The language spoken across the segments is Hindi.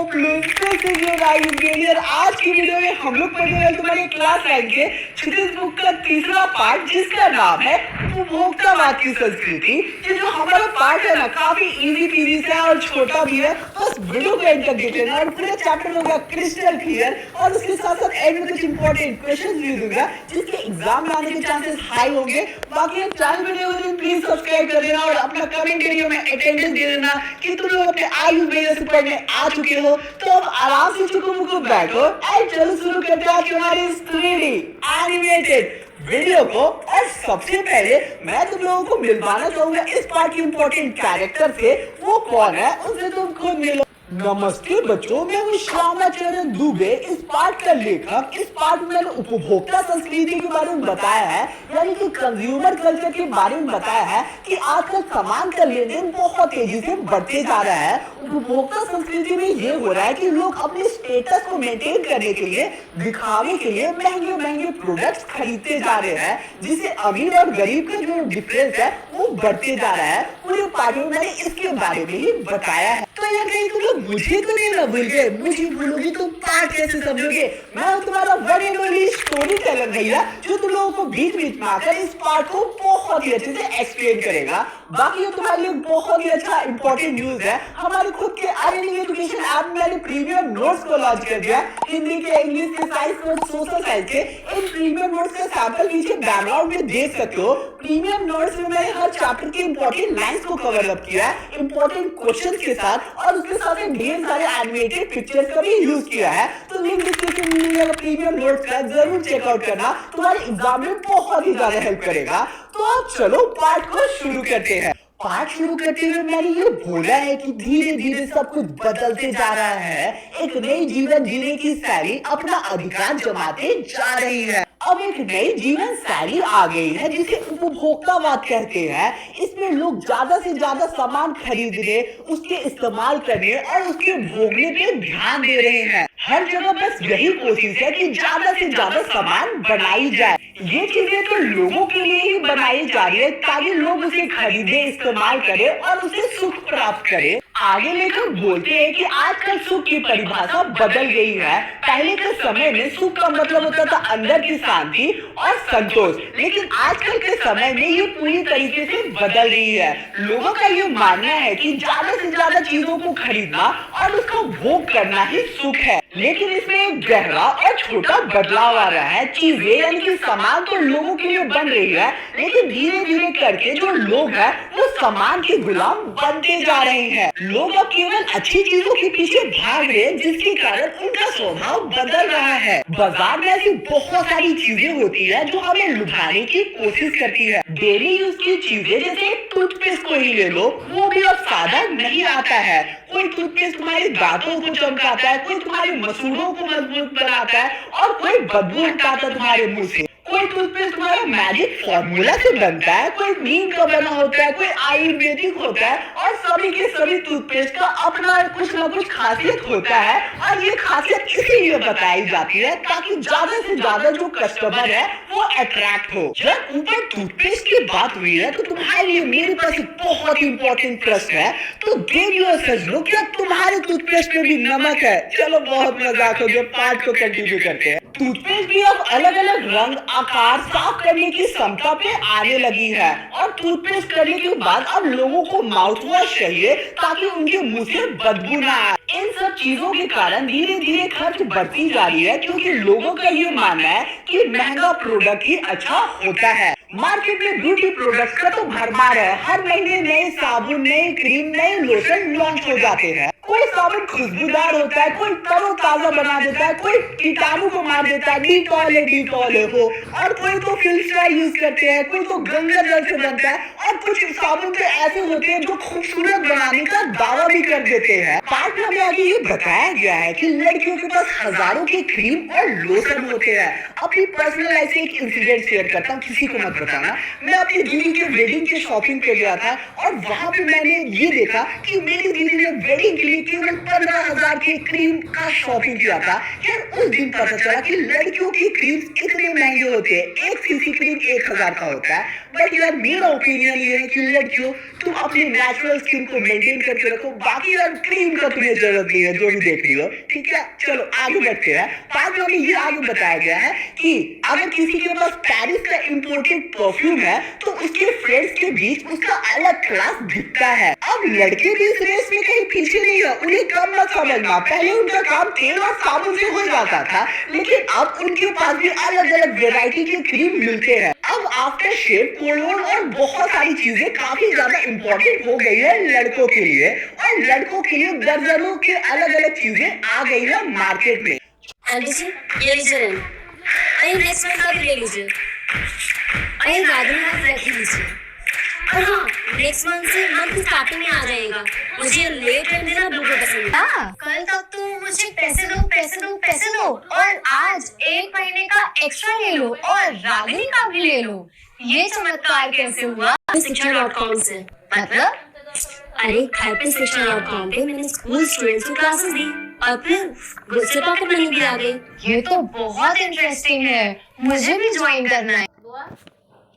आज की वीडियो में हम लोग पढ़ने वाले तुम्हारे क्लास 9 के क्षितिज बुक का तीसरा पार्ट जिसका नाम है उपभोक्तावाद की संस्कृति। ये जो हमारा पार्ट है ना काफी इजी पीजी सा और छोटा भी है, बस वीडियो को एंड तक देख लेना और पूरा चैप्टर होगा क्रिस्टल क्लियर। और उसके साथ साथ एंड में कुछ इंपॉर्टेंट क्वेश्चंस भी दूंगा जिसके एग्जाम में आने के चांसेस हाई होंगे। बाकी आप चैनल वीडियो को प्लीज सब्सक्राइब कर देना और अपना कमेंट वीडियो में अटेंडेंस दे देना कि तुम लोग अपने आयु वीडियो से पढ़ने आ चुके हो। तो अब आराम से चुप बैठो और चलो शुरू करते हैं हमारी 3D एनिमेटेड वीडियो को। और सबसे पहले मैं तुम लोगों को मिलवाना चाहूंगा इस पार्ट के इंपॉर्टेंट कैरेक्टर से। वो कौन है उनसे तुम खुद मिलो। नमस्ते बच्चों, मैं हूँ श्यामाचरण दुबे, इस पार्ट का लेखक। इस पार्ट में मैंने उपभोक्ता संस्कृति के बारे में बताया है, यानी कि कंज्यूमर कल्चर के बारे में बताया है कि आजकल सामान का लेन देन बहुत तेजी से बढ़ते जा रहा है। उपभोक्ता संस्कृति में ये हो रहा है कि लोग अपने स्टेटस को मेंटेन करने के लिए, दिखावे के लिए महंगे महंगे प्रोडक्ट्स खरीदते जा रहे हैं, जिससे अमीर और गरीब का जो डिफरेंस है वो बढ़ते जा रहा है। पूरे पार्ट में मैंने इसके बारे में ही बताया है। तो यार कहीं तुम लोग मुझे तो नहीं ना भूल गए, मुझे भूलोगे तो पार्ट कैसे समझोगे। मैं हूं तुम्हारा one and only story teller भैया, जो तुम लोगों को बीच बीच में आकर इस पार्ट को बहुत ही अच्छे से एक्सप्लेन करेगा। बाकी ये तुम्हारे लिए बहुत ही अच्छा इंपॉर्टेंट न्यूज है। हमारे खुद के अर्निंग एजुकेशन ऐप में मैंने प्रीमियम नोट्स को लॉन्च कर दिया। हिंदी के, इंग्लिश के, साइंस के, सोशल साइंस के। इन प्रीमियम नोट्स का सैंपल पीछे बैकग्राउंड में देख सकते हो। प्रीमियम नोट्स में मैंने हर चैप्टर के इंपॉर्टेंट लाइंस को कवर अप किया है, इंपॉर्टेंट क्वेश्चंस के साथ, और उसके साथ ढेर सारे एनिमेटेड पिक्चर्स का भी यूज किया है। तो लिंक डिस्क्रिप्शन में मिलेगा प्रीमियम नोट्स का, जरूर चेकआउट करना, तुम्हारे एग्जाम में बहुत ही ज्यादा हेल्प करेगा। तो अब चलो पार्ट को शुरू करते हैं। पार्ट शुरू करते हुए मैंने ये बोला है कि धीरे धीरे सब कुछ बदलते जा रहा है। एक नई जीवन जीने की शैली अपना अधिकार जमाते जा रही है। अब एक नई जीवन शैली आ गई है जिसे उपभोक्तावाद कहते हैं। इसमें लोग ज्यादा से ज्यादा सामान खरीदने, उसके इस्तेमाल करने और उसके भोगने पे ध्यान दे रहे हैं। हर जगह बस यही कोशिश है कि ज्यादा से ज्यादा सामान बनाई जाए। ये चीजें तो लोगों के लिए ही बनाई जा रही है ताकि लोग उसे खरीदे, इस्तेमाल करें और उसे सुख प्राप्त करें। आगे लेकर बोलते हैं कि आजकल सुख की परिभाषा बदल गई है। पहले के समय में सुख का मतलब होता था अंदर की शांति और संतोष, लेकिन आजकल के समय में ये पूरी तरीके से बदल रही है। लोगों का ये मानना है कि ज्यादा से ज्यादा चीजों को खरीदना और उसका भोग करना ही सुख है। लेकिन इसमें एक गहरा और छोटा बदलाव आ रहा है। चीजें यानी कि सामान तो लोगों के लिए बन रही है, लेकिन धीरे धीरे करके जो लोग हैं वो सामान के गुलाम बनते जा रहे हैं। लोग अब केवल अच्छी चीजों के पीछे भाग रहे हैं, जिसके कारण उनका स्वभाव बदल रहा है। बाजार में ऐसी बहुत सारी चीजें होती है जो हमें लुभाने की कोशिश करती है। डेली यूज की चीजें जैसे टूथपेस्ट को ही ले लो, वो भी अब सादा नहीं आता है। कोई टूथपेस्ट तुम्हारे दांतों को चमकाता है, कोई तुम्हारे मसूड़ों को मजबूत बनाता है और कोई बदबू हटाता है तुम्हारे मुंह से। कोई टूथपेस्ट तुम्हारा मैजिक फॉर्मूला से बनता है, कोई नीम का बना होता है, कोई आयुर्वेदिक होता है, और सभी के सभी टूथपेस्ट का अपना कुछ न कुछ खासियत होता है। और ये खासियत इसीलिए बताई जाती है ताकि ज्यादा से ज्यादा जो कस्टमर है वो अट्रैक्ट हो। जब ऊपर टूथपेस्ट की बात हुई है तो तुम्हारे लिए मेरे पास एक बहुत ही इंपॉर्टेंट प्रश्न है। तो देवियों और सज्जनों, क्या तुम्हारे टूथपेस्ट में भी नमक है? चलो बहुत मजाक हो गया, पार्ट को कंटिन्यू करते हैं। टूथपेस्ट भी अब अलग अलग रंग, आकार, साफ करने की क्षमता पे आने लगी है। और टूथपेस्ट करने के बाद अब लोगों को माउथ वॉश चाहिए ताकि उनके मुंह से बदबू ना आए। इन सब चीजों के कारण धीरे धीरे खर्च बढ़ती जा रही है, क्योंकि लोगों का ये मानना है कि महंगा प्रोडक्ट ही अच्छा होता है। मार्केट में ब्यूटी प्रोडक्ट्स का तो भरमार है। हर महीने नए साबुन, नए क्रीम, नए लोशन लॉन्च हो जाते हैं। कोई साबुन खुशबूदार होता है, कोई तरोताजा बना देता है, कोई कीटाणु को मार देता है, डिटॉल हो, और कोई तो फिल्टर यूज करते हैं, कोई तो गंगा जल से बनता है, और कुछ साबुन तो ऐसे होते हैं जो खूबसूरत बनाने का दावा भी कर देते हैं। पार्ट में आगे ये बताया गया है कि लड़कियों के पास हजारों के क्रीम और लोशन होते हैं। अपनी पर्सनल लाइफ से एक इंसिडेंट शेयर करता हूँ, किसी को मत बताना। मैं अपनी दीदी के वेडिंग के शॉपिंग पे गया था और वहाँ पे मैंने ये देखा कि मेरी दीदी ने वेडिंग के लिए लिए केवल 15,000 की क्रीम का शॉपिंग किया था। यार उस दिन पता चला कि लड़कियों की क्रीम इतने महंगे होते हैं, एक सीसी क्रीम 1,000 का होता है। बट यार मेरा ओपिनियन ये है कि लड़कियों तुम अपनी नेचुरल स्किन को मेंटेन करके रखो, बाकी यार क्रीम का तुम्हें जरूरत नहीं है जो भी देख रही हो, ठीक है। चलो आगे बढ़ते हैं। बाद में ये आगे बताया गया है कि अगर किसी के पास पेरिस का इंपोर्टेड परफ्यूम है तो उसके फ्रेंड्स के बीच उसका अलग क्लास दिखता है। अब लड़के भी इस रेस में कहीं पीछे नहीं है, उन्हें कम मत समझना। पहले उनका काम तेल और साबुन से हो जाता था, लेकिन अब उनके पास भी अलग अलग वेराइटी के क्रीम मिलते हैं। अब आफ्टर शेव, कोलोन और बहुत सारी चीजें काफी ज्यादा इम्पोर्टेंट हो गई है लड़कों के लिए, और लड़कों के लिए दर्जनों के अलग अलग चीजें आ गई है मार्केट में। आंटी जी ये लीजिए, अरे नेक्स्ट मंथ का भी ले लीजिए, अरे राधुनी का रख लीजिए, और हाँ नेक्स्ट मंथ से मंथ स्टार्टिंग में आ जाएगा। मुझे लेट एंड देना बिल्कुल पसंद है। हाँ, कल तक तो मुझे पैसे दो पैसे दो पैसे दो, और आज 1 महीने का एक्स्ट्रा ले लो और रागिनी का भी ले लो। ये चमत्कार कैसे हुआ? शिक्षा.com से। मतलब? अरे घर पे शिक्षा.com पे मैंने स्कूल स्टूडेंट्स को क्लासेस दी और फिर गुस्से पॉकेट मनी भी आ गई। ये तो बहुत इंटरेस्टिंग है, मुझे भी ज्वाइन करना है।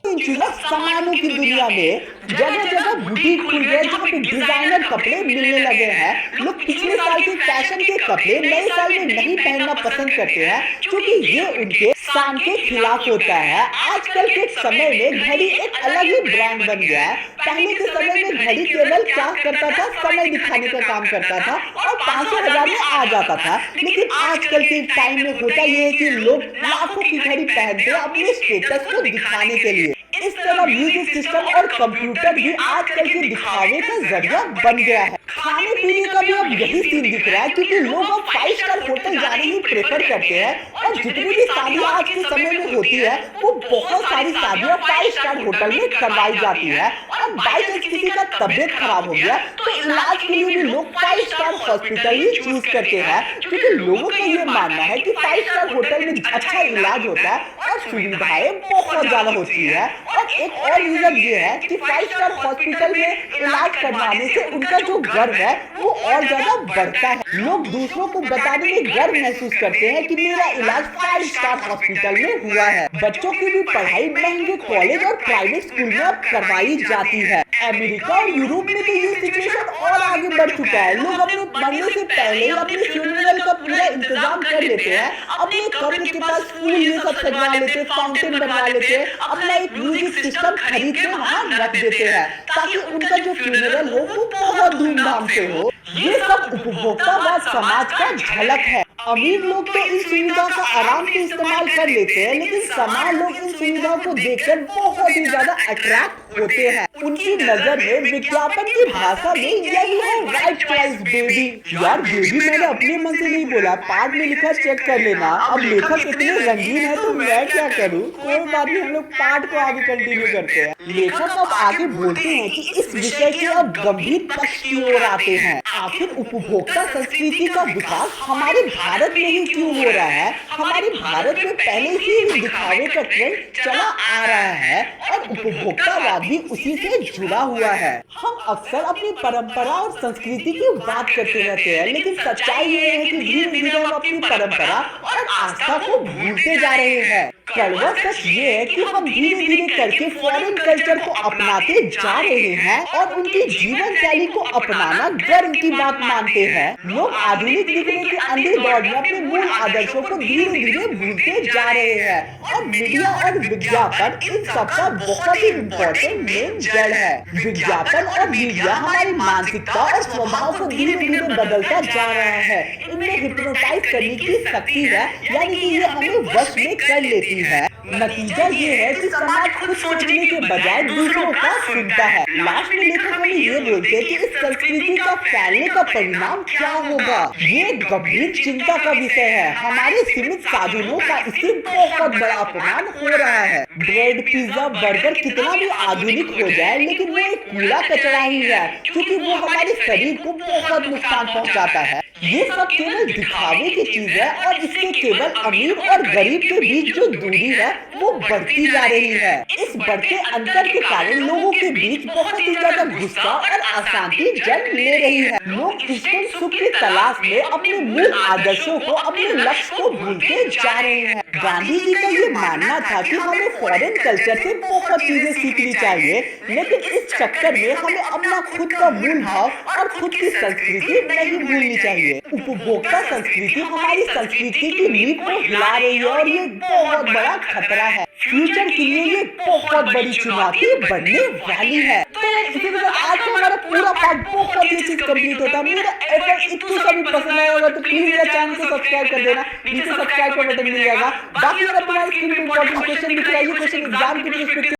सामानों की दुनिया में जगह जगह बुटीक खुल गए जहाँ पे डिजाइनर कपड़े मिलने लगे हैं। लोग पिछले साल के फैशन के कपड़े नए साल में नहीं पहनना पसंद करते हैं, क्योंकि ये उनके शान के खिलाफ होता है। आजकल के समय में घड़ी एक अलग ही ब्रांड बन गया है। पहले के समय में घड़ी केवल क्या करता था, समय दिखाने का काम करता था और 500,000 में आ जाता था। लेकिन आजकल के टाइम में होता यह है कि लोग लाखों की घड़ी पहनते हैं अपने स्टेटस को दिखाने के लिए। इस तरह म्यूजिक सिस्टम और कंप्यूटर भी आजकल के दिखावे का जरिया बन गया है। खाने पीने का भी अब यही सीन दिख रहा है, क्योंकि लोग अब 5 स्टार होटल जाने ही प्रेफर करते हैं, और जितनी भी शादियां आज के समय में होती है वो बहुत सारी शादियां 5 स्टार होटल में करवाई जाती है। और बाई चांस किसी का तबियत खराब हो गया तो इलाज के लिए भी लोग 5 स्टार हॉस्पिटल ही चूज करते हैं, क्योंकि लोगों का ये मानना है कि 5 स्टार होटल में अच्छा इलाज होता है और सुविधाएं बहुत ज्यादा होती है। और एक और रीजन ये है कि 5 स्टार हॉस्पिटल में इलाज करवाने से उनका जो गर्व है वो और ज्यादा बढ़ता है। लोग दूसरों को बताने में गर्व महसूस करते हैं कि मेरा इलाज 5 स्टार हॉस्पिटल में हुआ है। बच्चों की भी पढ़ाई महंगे कॉलेज और प्राइवेट स्कूल में करवाई जाती है। अमेरिका और यूरोप में तो ये सिचुएशन और आगे बढ़ चुका है। लोग अपने मरने से पहले अपने फ्यूनरल का पूरा इंतजाम कर लेते हैं, अपने कब्र के पास फूल ये सब सजवा लेते हैं, फाउंटेन बनवा लेते हैं, अपना एक म्यूजिक सिस्टम खरीद के वहाँ रख देते हैं ताकि उनका जो फ्यूनरल हो वो बहुत धूमधाम से हो। ये सब उपभोक्तावाद समाज का झलक है। अमीर लोग तो इस सुविधा का आराम से इस्तेमाल कर लेते हैं, लेकिन सामान्य लोग इन सुविधाओं को देखकर बहुत ही ज्यादा अट्रैक्ट होते हैं। उनकी नजर में विज्ञापन की भाषा में यही है राइट चॉइस बेबी। यार बेबी मैंने अपने मन से नहीं बोला, पार्ट में लिखा चेक कर लेना। अब लेखक इतने रंगीन है तो मैं क्या करूँ, कोई बात नहीं, हम लोग पार्ट को आगे कंटिन्यू करते हैं। लेखक अब आगे बोलते हैं कि इस विषय के अब गंभीर पक्ष की ओर आते हैं। आखिर उपभोक्ता संस्कृति का विकास हमारे भारत में ही क्यों हो रहा है? हमारे भारत में पहले से ही दिखावे का ट्रेंड चला आ रहा है और उपभोक्तावाद भी उसी से जुड़ा हुआ है। हम अक्सर अपनी परंपरा और संस्कृति की बात करते रहते हैं, लेकिन सच्चाई ये है कि धीरे धीरे हम अपनी परंपरा और आस्था को भूलते जा रहे हैं। कड़वा सच ये है कि हम धीरे धीरे करके फॉरेन कल्चर को अपनाते जा रहे हैं और उनकी जीवन शैली को अपनाना गर्व की बात मानते हैं। लोग आधुनिक दिखने के अंधे दौड़ में अपने मूल आदर्शों को धीरे धीरे भूलते जा रहे हैं और मीडिया और विज्ञापन इन सबका बहुत ही इम्पोर्टेंट मेन जड़ है। विज्ञापन और मीडिया हमारी मानसिकता और स्वभाव को धीरे धीरे बदलता जा रहा है। इनमें हिप्नोटाइज करने की शक्ति है, यानी कि ये हमें वश में कर लेती है। नतीजा ये है कि समाज खुद सोचने के बजाय दूसरों का सुनता है। लास्ट में लेखक हमें ये बोलते हैं कि इस संस्कृति का फैलने का परिणाम क्या होगा। ये गंभीर चिंता का विषय है। हमारे सीमित साधनों का इससे बहुत बड़ा अपमान हो रहा है। ब्रेड, पिज्जा, बर्गर कितना भी आधुनिक हो जाए, लेकिन वो एक कूड़ा कचरा ही है, क्योंकि वो हमारे शरीर को बहुत नुकसान पहुंचाता है। ये सब केवल दिखावे की चीज है और इससे केवल अमीर और गरीब के बीच जो दूरी है वो बढ़ती जा रही है। इस बढ़ते अंतर के कारण लोगों के बीच बहुत ही ज्यादा गुस्सा और अशांति जन्म ले रही है। लोग इष्टतम सुख की तलाश में अपने मूल आदर्शों को, अपने लक्ष्य को भूलते जा रहे हैं। गांधी जी का ये मानना था कि हमें फॉरेन कल्चर से बहुत चीजें सीखनी चाहिए, लेकिन इस चक्कर में हमें अपना खुद का मूल भाव और खुद की संस्कृति नहीं भूलनी चाहिए। उपभोक्ता संस्कृति हमारी संस्कृति की नींव को हिला रही है और ये बहुत बड़ा खतरा है। फ्यूचर के लिए ये बहुत बड़ी चुनौती बनने वाली है। तो इसी के साथ आज का हमारा पूरा पार्ट बहुत ही अच्छी कंप्लीट होता है। मेरा एफर्ट इतना सभी पसंद आया होगा तो प्लीज मेरा चैनल को सब्सक्राइब कर देना, नीचे सब्सक्राइब का बटन मिल जाएगा। बाकी अगर तुम्हारे स्क्रीन पे इंपॉर्टेंट क्वेश्चन दिख रहा है, ये क्वेश्चन एग्जाम के